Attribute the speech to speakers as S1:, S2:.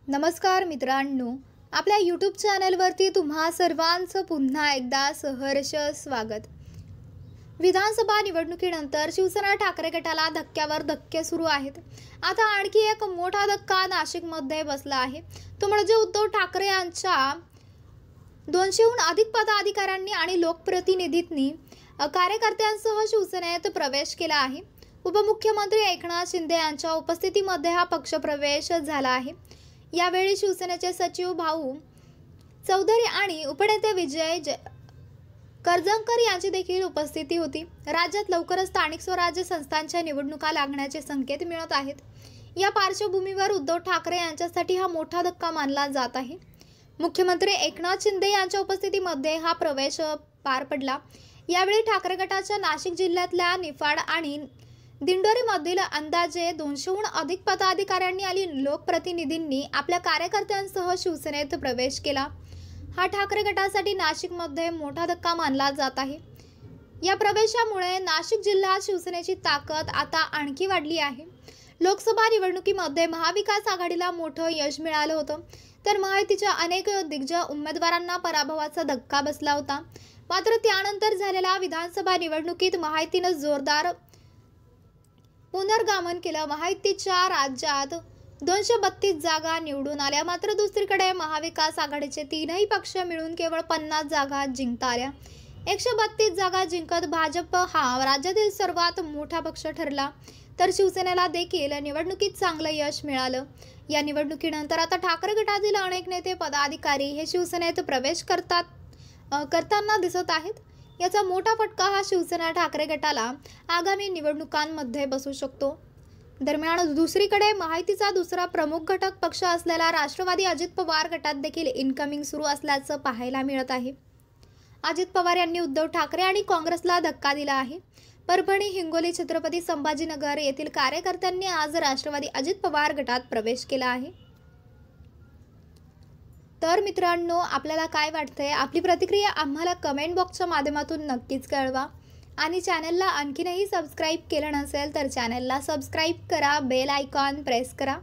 S1: नमस्कार मित्रांनो, आपल्या यूट्यूब चॅनलवरती तुम्हा सर्वांचं पुन्हा एकदा सहर्ष स्वागत। विधानसभा निवडणुकीनंतर शिवसेना ठाकरे गटाला धक्क्यावर धक्के सुरू आहेत। आता आणखी एक मोठा धक्का नाशिकमध्ये बसला आहे। तो म्हणजे उद्धव ठाकरे यांच्या 200हून अधिक पदाधिकाऱ्यांनी आणि लोकप्रतिनिधींनी कार्यकर्त्यांसह शिवसेनेत प्रवेश केला आहे। उपमुख्यमंत्री एकनाथ शिंदे यांच्या उपस्थितीमध्ये हा पक्षप्रवेश झाला आहे। यावेळी शिवसेनेचे सचिव भाऊ चौधरी आणि उपनेते विजय करजंकर यांची देखील उपस्थिती होती। राज्यात लवकरच स्थानिक स्वराज्य संस्थांच्या निवडणुका लागण्याचे संकेत मिळत आहेत। या पार्श्वभूमीवर उद्धव ठाकरे यांच्यासाठी हा मोठा धक्का मानला जात आहे। मुख्यमंत्री एकनाथ शिंदे यांच्या उपस्थितीमध्ये हा प्रवेश पार पडला। यावेळी ठाकरे गटाच्या नाशिक जिल्ह्यातल्या निफाड आणि दिंडोरीमधील अंदाजे 200हून अधिक पदाधिकाऱ्यांनी आणि लोकप्रतिनिधींनी आपल्या कार्यकर्त्यांसह शिवसेनेत प्रवेश केला। हा ठाकरे गटासाठी नाशिकमध्ये मोठा धक्का मानला जात आहे। या प्रवेशामुळे नाशिक जिल्ह्यात शिवसेनेची ताकद आता आणखी वाढली आहे। लोकसभा निवडणुकीमध्ये महाविकास आघाडीला मोठं यश मिळालं होतं, तर महायुतीच्या अनेक दिग्गज उमेदवारांना पराभवाचा धक्का बसला होता। मात्र त्यानंतर झालेल्या विधानसभा निवडणुकीत महायुतीनं जोरदार पुनर्गमन केलं। महायुतीच्या राज्यात 232 जागा निवडून आल्या। मात्र दुसरीकडे महाविकास आघाडीचे तीनही पक्ष मिळून केवळ 50 जागा जिंकता आल्या। 132 जागा जिंकत भाजप हा राज्यातील सर्वात मोठा पक्ष ठरला, तर शिवसेनेला देखील निवडणुकीत चांगलं यश मिळालं। या निवडणुकीनंतर आता ठाकरे गटातील अनेक नेते पदाधिकारी हे शिवसेनेत प्रवेश करताना दिसत आहेत। याचा मोठा फटका हा शिवसेना ठाकरे गटाला आगामी निवडणुकांमध्ये बसू शकतो। दरम्यान दुसरीकडे महायुतीचा दुसरा प्रमुख घटक पक्ष असलेला राष्ट्रवादी अजित पवार गटात देखील इनकमिंग सुरू असल्याचं पाहायला मिळत आहे। अजित पवार यांनी उद्धव ठाकरे आणि काँग्रेसला धक्का दिला आहे। परभणी, हिंगोली, छत्रपती संभाजीनगर येथील कार्यकर्त्यांनी आज राष्ट्रवादी अजित पवार गटात प्रवेश केला आहे। तर मित्रांनो, आपल्याला काय वाटतंय? आपली प्रतिक्रिया आम्हाला कमेंट बॉक्सच्या माध्यमातून नक्कीच कळवा आणि चॅनलला आणखीनही सबस्क्राईब केलं नसेल तर चॅनलला सबस्क्राईब करा, बेल आयकॉन प्रेस करा।